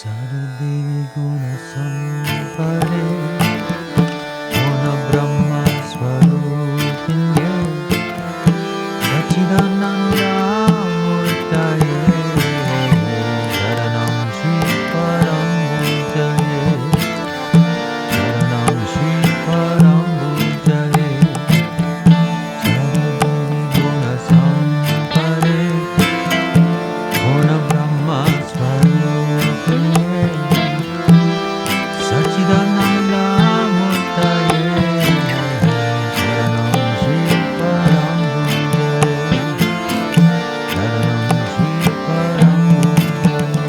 Sardevi Guna Sampade Guna Brahma Swarupinye Sachidananda Murtaye Sharanam Shri Param Bhujaye Sharanam Shri Param Bhujaye Sardevi Guna Sampade Guna Brahma Swarupinye Sachidananda Murtaye Sharanam Shri Param Bhujaye Sharanam Shri Param Bhujaye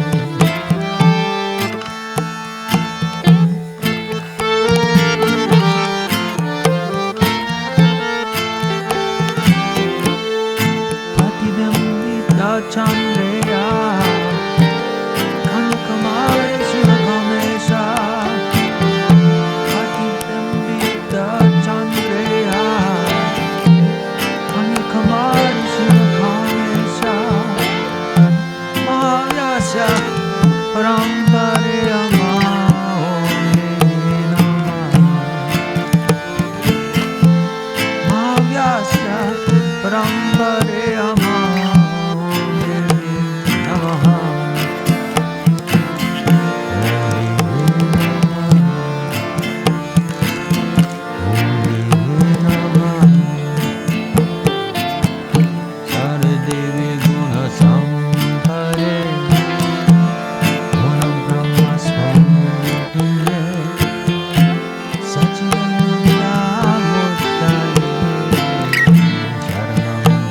Patidamrita Chandreya Kanyakumari Shivakamesha Patidamrita Chandreya Kanyakumari Shivakamesha Mahavyasya Paramparaya Mahavyasya Paramparaya Sardevi Guna Sampade Guna Brahma Swarupinye Sachidananda Murtaye Sharanam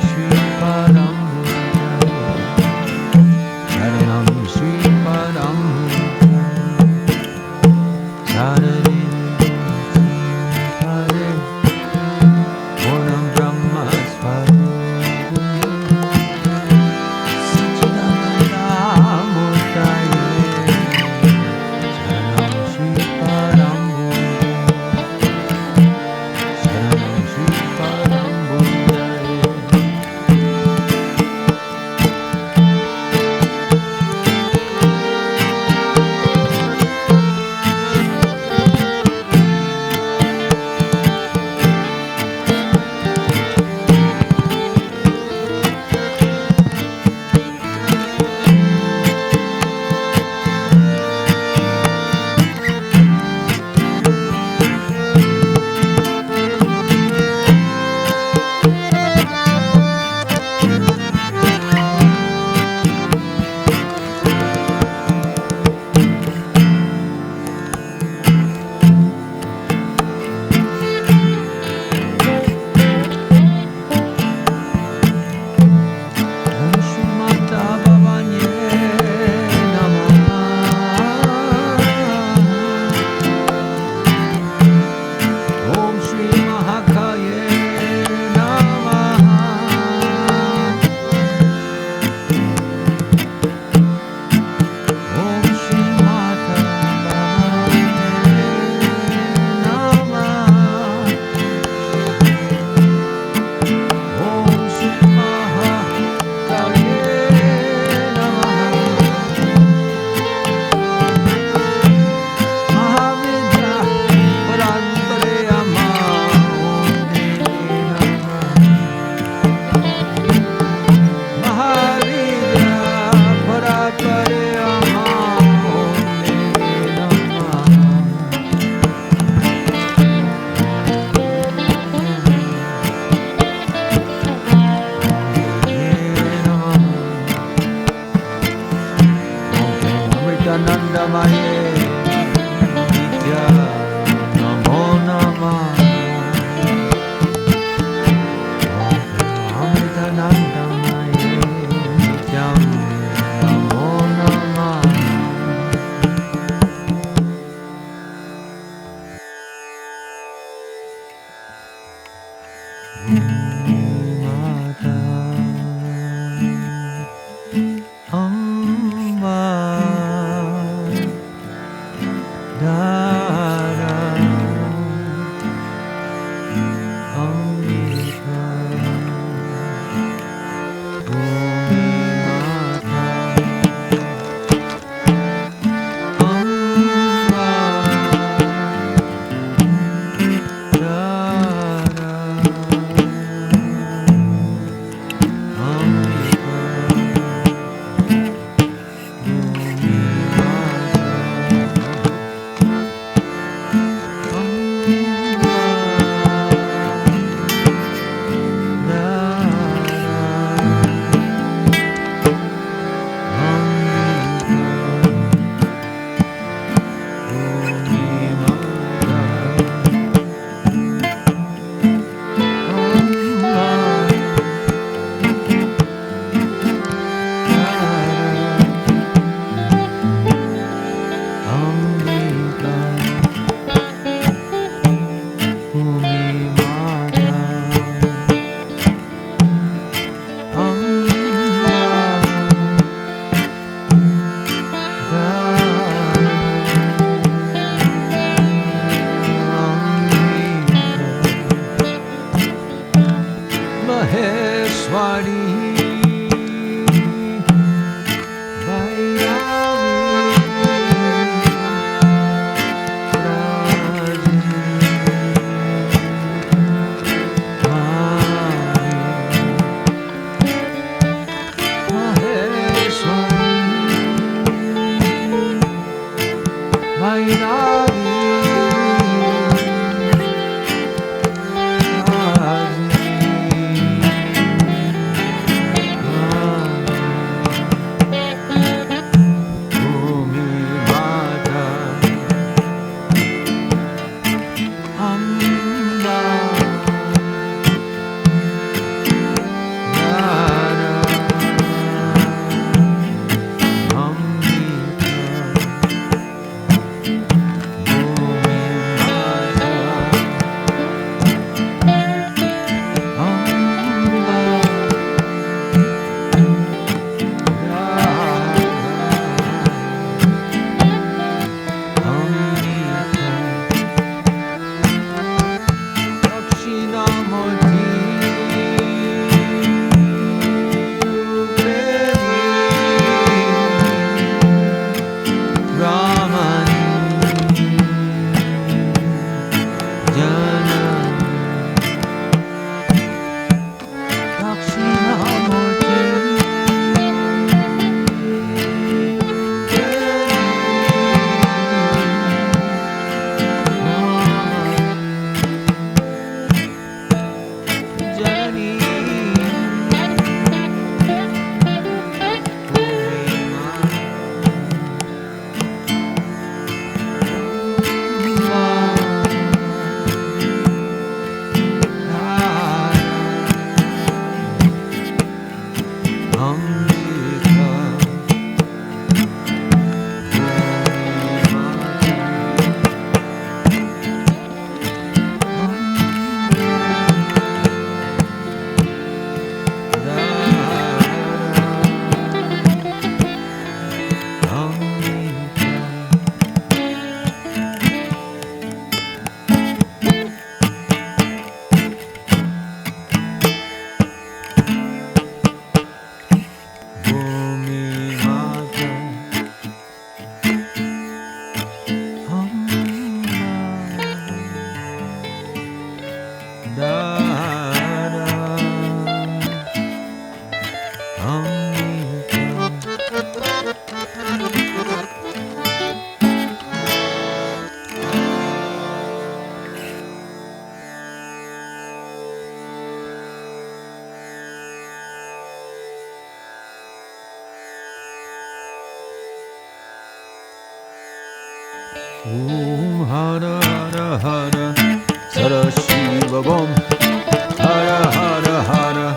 Maheshwari Om Hara Hara Hara Sarashiva Bom Hara Hara Hara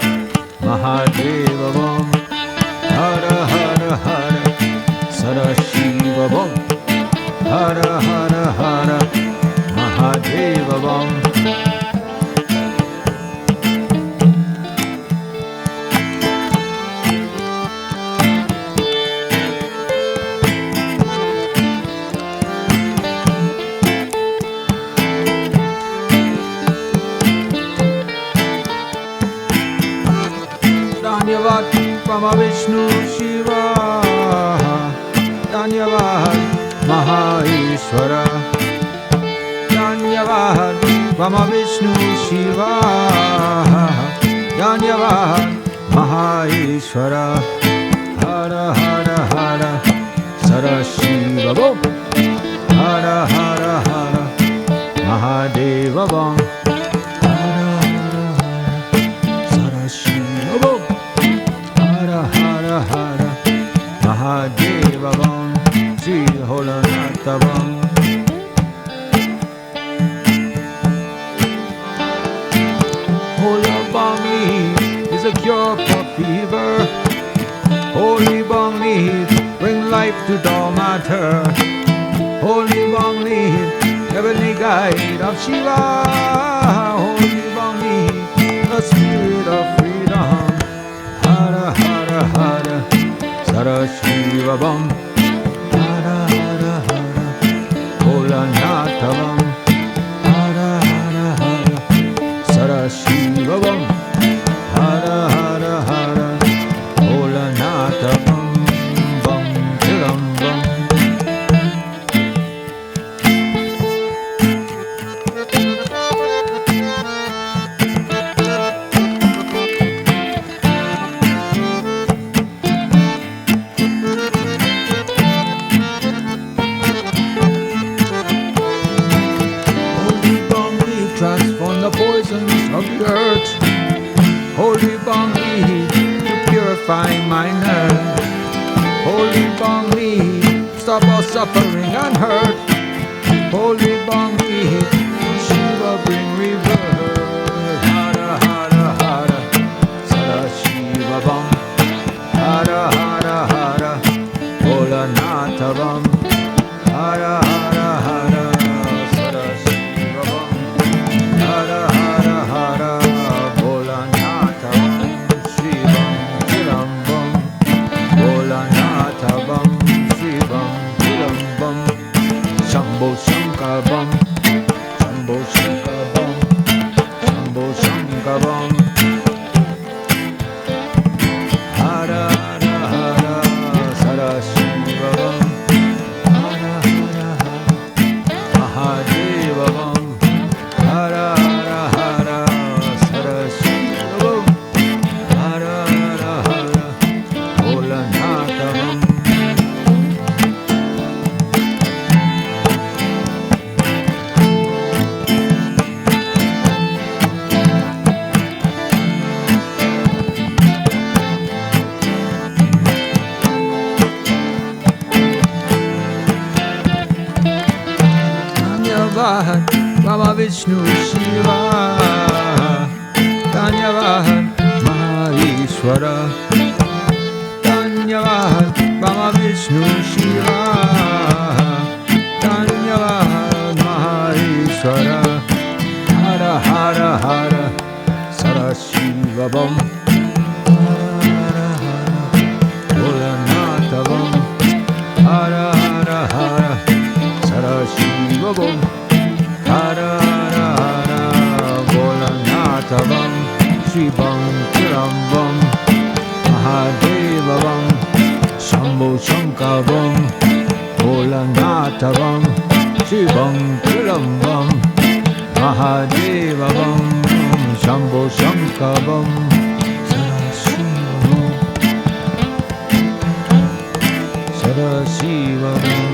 Mahadeva Bom Hara Hara Hara Sarashiva Bom Hara Hara Hara Mahadeva Bom Dhanyavad Mama Vishnu Shiva Dhanyavad Maheshwara Dhanyavad Mama Vishnu Shiva Dhanyavad Maheshwara Hara Hara Hara Sarashiva Bom Hara Hara Hara Mahadeva Bom Hara Hara Hara Sarashiva Bom Hara Hara Hara Mahadeva Bom Sri Holanatha Bom Holy Bong leaf is a cure for fever. Holy Bong leaf bring life to dull matter. Holy Bong leaf, heavenly guide of Shiva. Holy Bong leaf, the spirit of freedom. Hara Hara Hara Sarashiva Bom Hara Hara Hara Holanatha Bom Hara Hara Hara Sarashiva Bom Hara Holy Bong Lead to purify my nerve. Holy Bong Lead, stop all suffering and hurt. Holy Bong Lead, Shiva bring rebirth. Hara Hara Hara, Sada Shiva Bam. Hara Hara Hara, Bholanatha Bam. Hara Hara Hara, Sada Shiva Bam. Hara Hara Hara, Bholanatha Bam. Shivam Chiram Bam. Bholanatha Bam. Shivam Chiram Bam. Shambho Shankar Bam. Shambho Shankar Bam. Shambho Shankar Bam. Hara Hara Hara, Sada Shiva Bam. Hara Hara Hara, Mahadeva Bam. Hara Hara Hara, Sada Shiva Bam. Hara Hara Hara, Bholanatha Bam. Dhanyavad Brahma Vishnu Shiva. Dhanyavad Maheshwara. Dhanyavad Brahma Vishnu Shiva. Dhanyavad Maheshwara. Hara Hara Hara, Sada Shiva Bam. Hara Hara, Bholanatha Bam. Hara Hara Hara, Sada Shiva Bam. Hara Hara Hara, Bholanatha Bam. Shivam Chiram Bam. Mahadeva Bam. Shambho Shankar Bam. Bholanatha Bam. Shivam Chiram Bam. Mahadeva Bam. Shambho Shankar Bam. Sada Shiva Bam.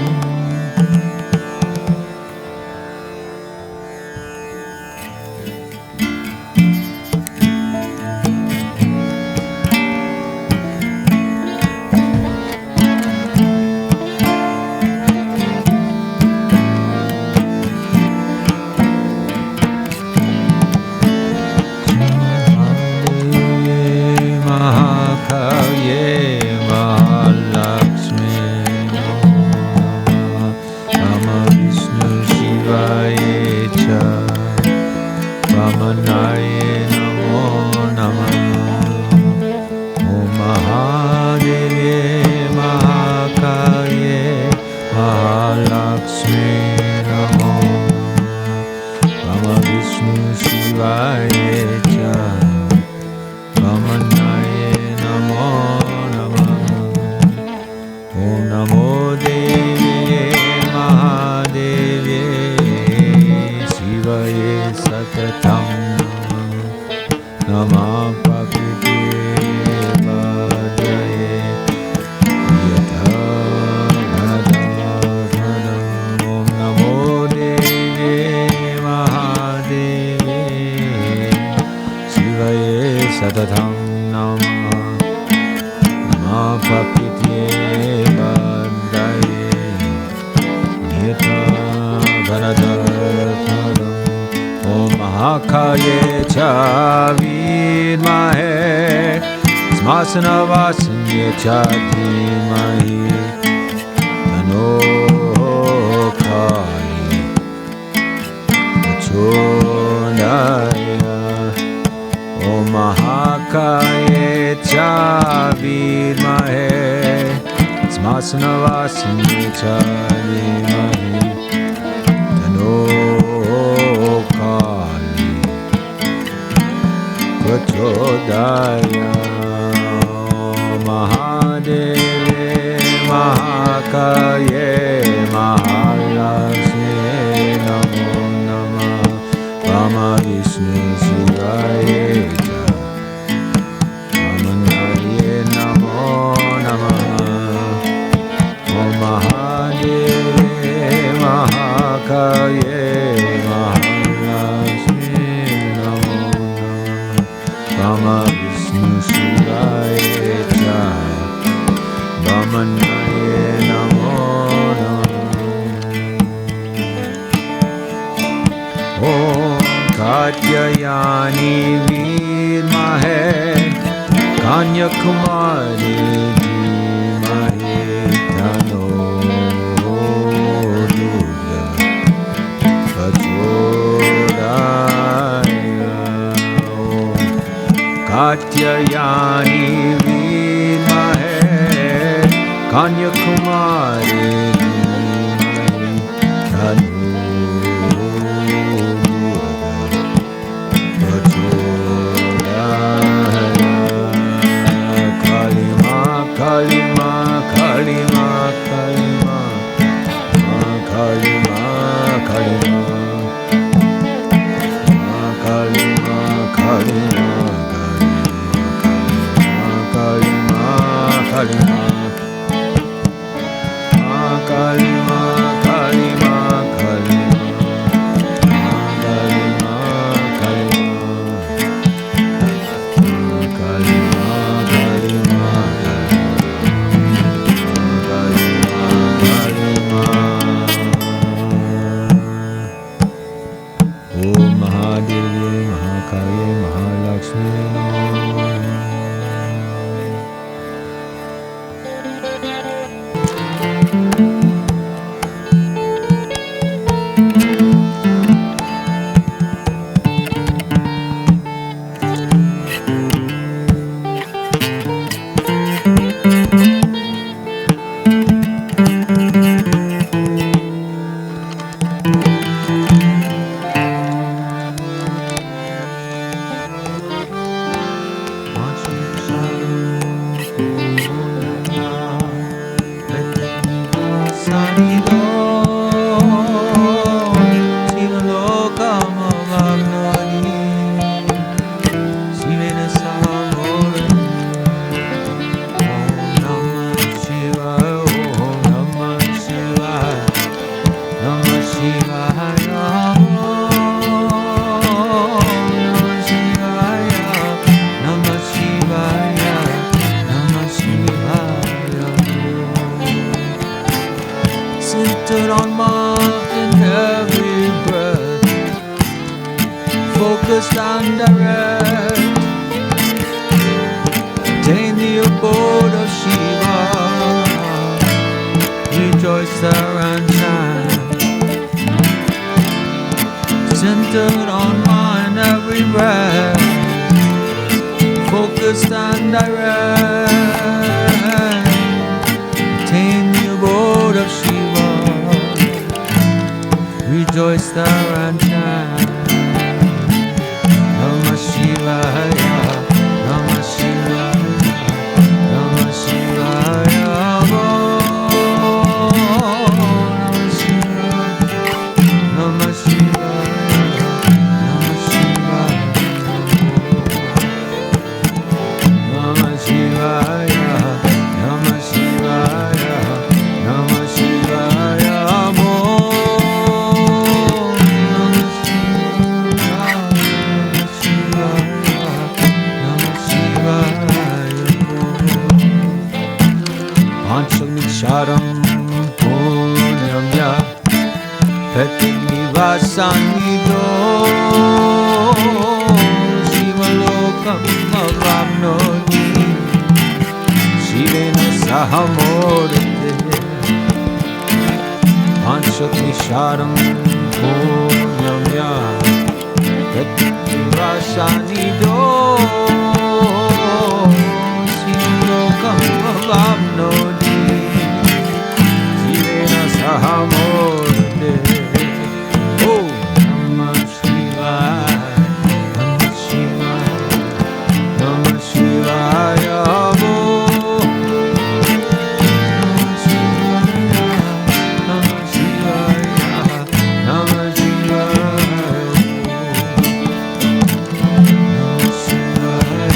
Mahakaye Mahalakshmi Rama Vishnu Shivaya Cha Ramanaye Namo Namah Om Mahadeve Mahakaye Mahalakshmi Namo Rama Vishnu Shivaya Cha Ramanaye Namo Namah Om Namo Devye Mahadevye Shivaye Satatam Namah Prakriti Vajaye Yatha Bharadadhanam Om Namo Devye Mahadevye Shivaye Satatam Namah Prakriti Vajaye Yatha Bharadadhanam Om Mahakaye Cha Vidmahe Smasanavasanye Cha Dhimahi Tano Kali Prachodaya Om Mahakaye Cha Vidmahe Smasanavasanye Cha Dhimahi Tano Kali Prachodaya Mahadeve Mahakaye Mahalakshmi Namo Namah Rama Vishnu Shivaya Cha Ramanaye Namo Namah Om Mahadeve Mahakaye Mahalakshmi Namo Namah Rama Vishnu Shivaya Jaya Vamanaya Namo Namo Om Katyayani Vidmahe Kanyakumari Dhimahi Tano Durga Prachodaya Om Katyayani Vidmahe Kanyakumari Dhimahi Tano Kalima, Kalima, Kalima, Kalima, Kalima, Kalima, Kalima, Kalima, Kalima, Kalima, Kalima, Centered on in every breath, focused and direct, attain the abode of Shiva, rejoice there and shine. Centered on in every breath, focused and direct, attain the abode of Shiva, rejoice there and shine. Namah Shivaya, Namah Shivaya, Namah Shivaya, Namah Shivaya, Namah Shivaya, Namah Shivaya, Namah Shivaya, Namah Shivaya, Namah Shivaya, Panchamiksharam Punyamya Petinivasanidho Shivalokam Avamnoti Shivena Sahamorite Panchamiksharam Punyamya Petinivasanidho Shivalokam Avamnoti Sahamorte, oh Namah Shivaya, Namah Shivaya, Namah Shivaya, oh Namah Shivaya, Namah Shivaya, Namah Shivaya, Namah Shivaya.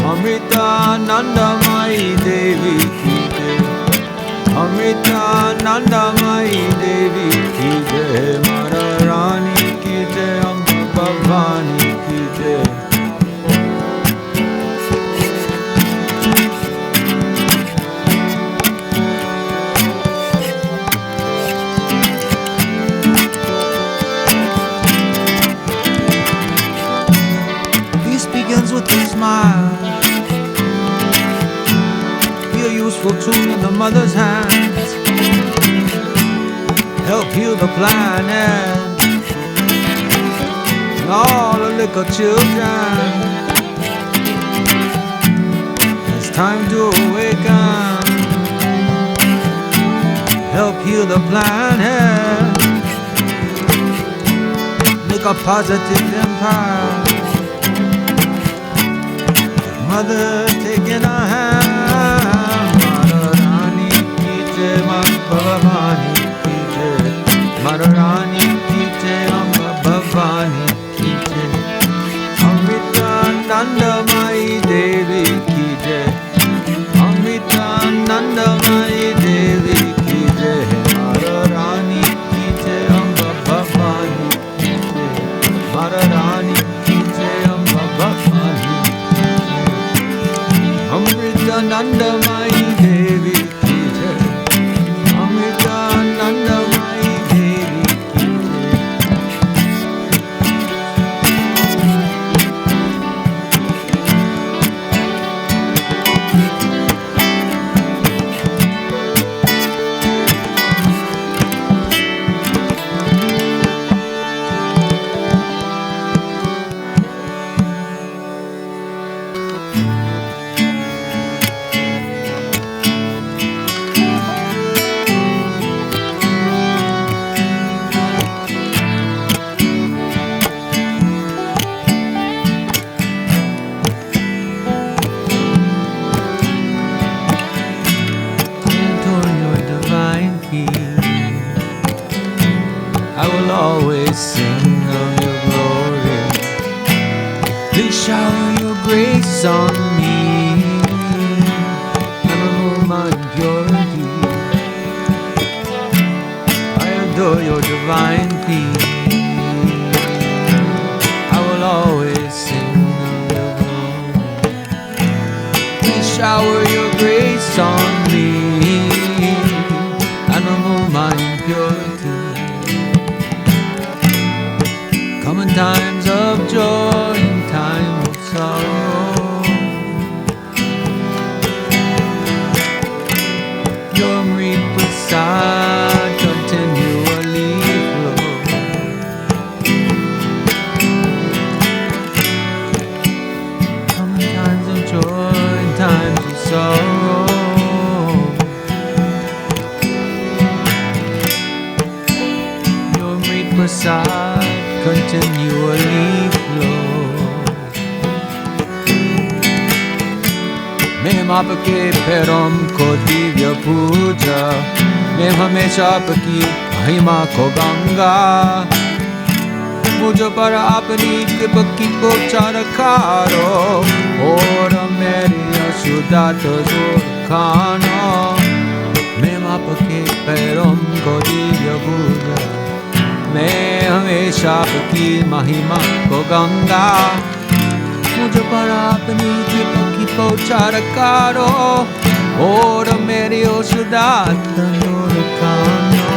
Amritanandamayi Devi ki jai. Amritanandamayi Devi ki jai. Mara Rani ki jai. Amba Bhavani ki jai. Peace begins with a smile. Be a useful tool in the mother's hands. Help heal the planet and all the little children. It's time to awaken. Help heal the planet. Make a positive impact. Mother taking a hand. Madharani ki jai. Bhavani ki jai. Madharani ki jai. Amba Bhavani ki jai. Amritanandamayi Devi ki jai. Amritanandamayi Devi ki jai. Madharani ki jai. Amba Bhavani ki jai. Madharani ki jai. Amba Bhavani. Amritanandamayi Devi ki jai. Amritanandamayi Devi ki jai. I will always sing of your glory. Please shower your grace on me and remove my impurity. I adore your divine peace. I will always sing of your glory. Please shower your grace on me and remove my impurity. Come in times of joy, in times of sorrow. Your Amrit Prasad continually flow. Come in times of joy, in times of sorrow. Your Amrit Prasad continually flows. मैं आपके पैरों को दिव्य पूजा, मैं हमेशा आपकी महिमा को गाऊंगा। मुझ पर अपनी कृपा की बौछार करो और मेरी अशुद्धता दूर करना। मैं आपके पैरों को दिव्य पूजा, मैं हमेशा आपकी महिमा को गाऊंगा। मुझ पर अपनी कृपा की बौछार करो और मेरी अशुद्धता दूर करना।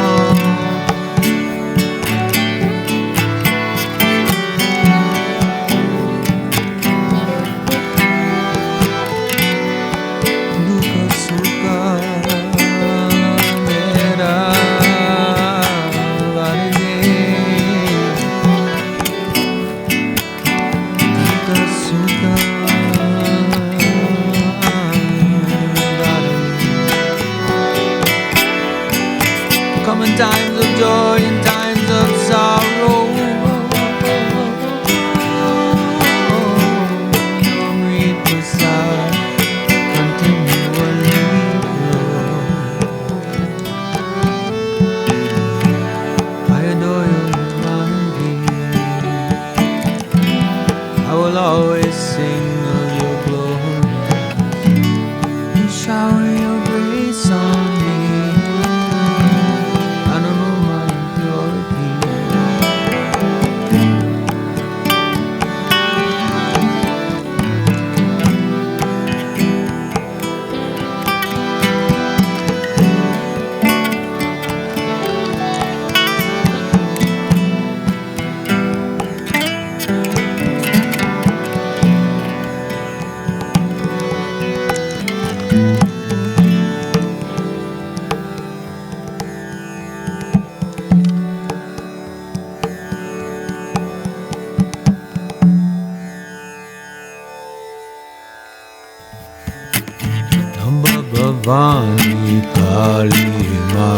Bhavani Kali Ma,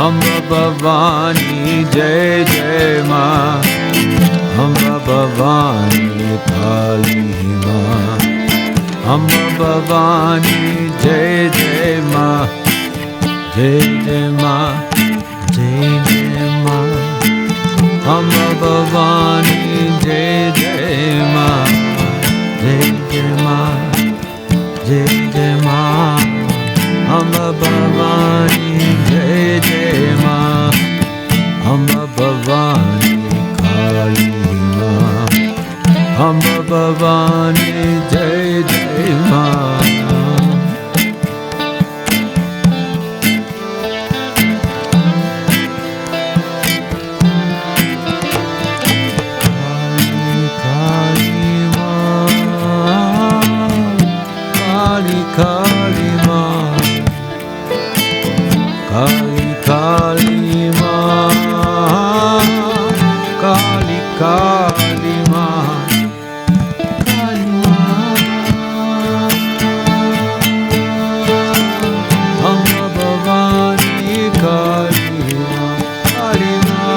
Amba Bhavani Jai Jai Ma, Amba Bhavani Kali Ma, Amba Bhavani Jai Jai Ma, Jai Jai Ma, Jai Jai Ma, Amba Bhavani Jai Jai Ma, Jai Jai Ma, Jai Jai Ma, Amba Bhavani Jai Jai Ma, Amba Bhavani Kali Ma, Amba Bhavani Jai Jai Ma. Kali Ma, Kali Kali Ma, Kali Kali Ma, Kali Ma, Amba Bhavani Kali Ma, Kali Ma,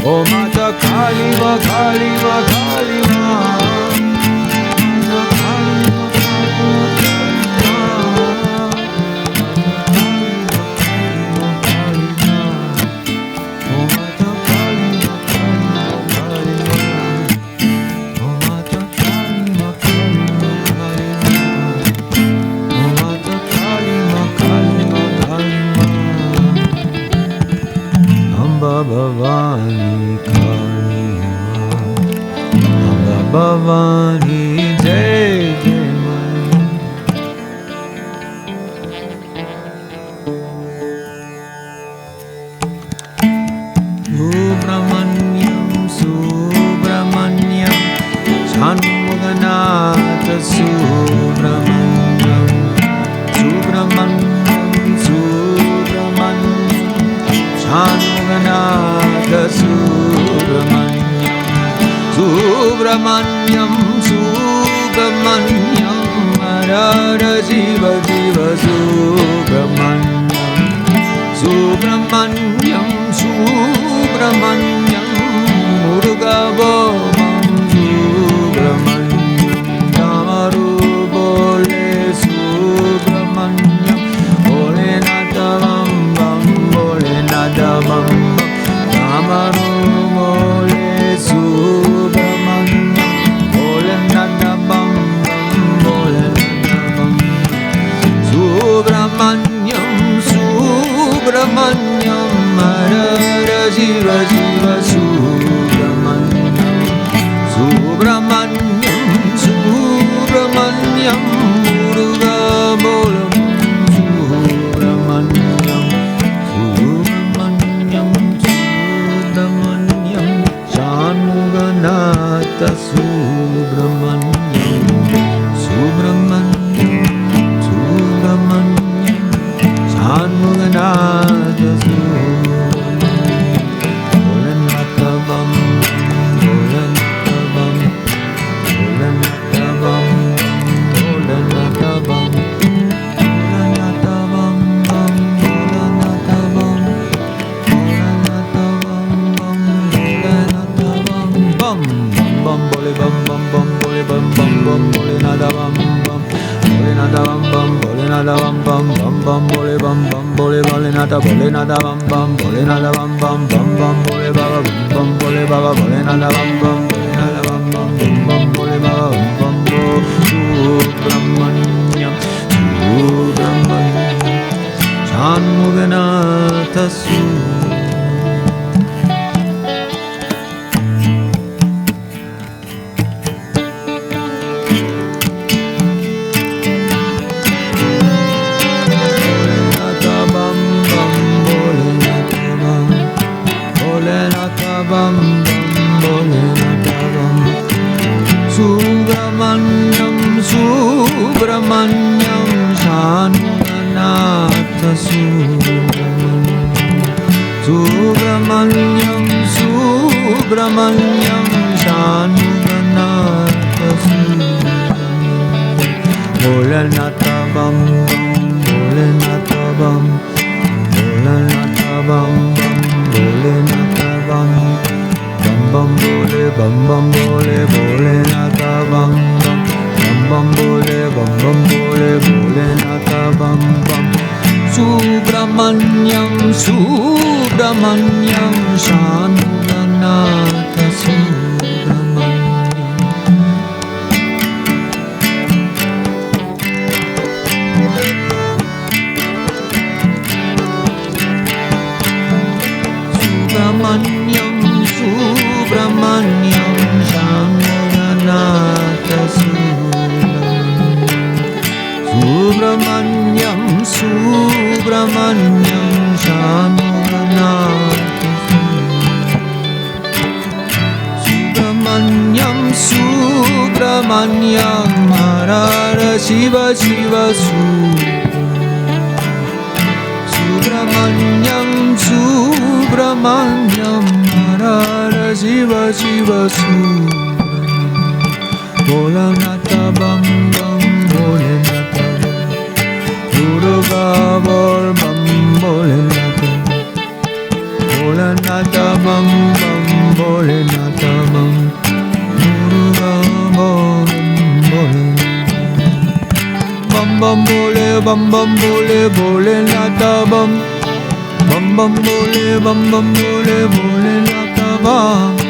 Oh Mata Kali Ma, Kali Ma, Kali Ma, Bhavani Kali Ma, Amba Bhavani Jai Jai Ma. Subramanyam Subramanyam Shanmuganatha Subramanyam Subramanyam Subramanyam Shanmuganatha Subramanyam Subramanyam Subramanyam Hara Jiva Jiva Subramanyam Subramanyam Subramanyam Muruga Bhomam Subramanyam Damaru Bole Subramanyam Bole Natavam Bam Bole Natavam Damaru Bole Subramanyam Bole Natavam Bole Natavam Subramanyam Hara Hara Shiva Shiva Subramanyam Subramanyam Subramanyam Muruga Bolam Subramanyam Subramanyam Subramanyam Shanmuganatha Subramanyam Subramanyam Subramanyam Shanmuganatha Bholenatavam Bholenatavam Bholenatavam Bholenatavam Bholenatavam Bholenatavam Bholenatavam Bam Bam Bole Bam Bam Bam Bole Bam Bam Bam Bholenatavam Bam Bholenatavam Bam Bholenatavam Bam Bam Bam Bole Bam Bam Bole Bholenata Bholenatavam Bam Bholenatavam Bam Bam Bam Bole Baba Bam Bole Baba Bholenatavam Bam Bholenatavam Bam Bam Bole Baba Bam Bo Subramanyam Subramanyam Shanmuganatha Bam Bholenatavam Subramanyam Subramanyam Shanmuganatha Subramanyam Subramanyam Shanmuganatha Bholenatavam Bholenatavam Bholenatavam Bholenatavam Bam Bole Bam Bam Bole Bholenatavam Bam Bole Bam Bam Bole Bholenatavam Bam Subramanyam Subramanyam Shanmuganatha Subramanyam Subramanyam Subramanyam Shanmuganatha Subramanyam Subramanyam Shanmuganatha Subramanyam Subramanyam Hara Hara Shiva Shiva Subramanyam Subramanyam Hara Hara Shiva Shiva Subramanyam Bholenatavam Bam Bholenatavam Muruga Bol Bam Bholenatavam Bholenatavam Bam Bholenatavam Muruga Bol Bholenatavam Bam Bam Bole Bam Bam Bole Bholenatavam Bam Bam Bole Bholenatavam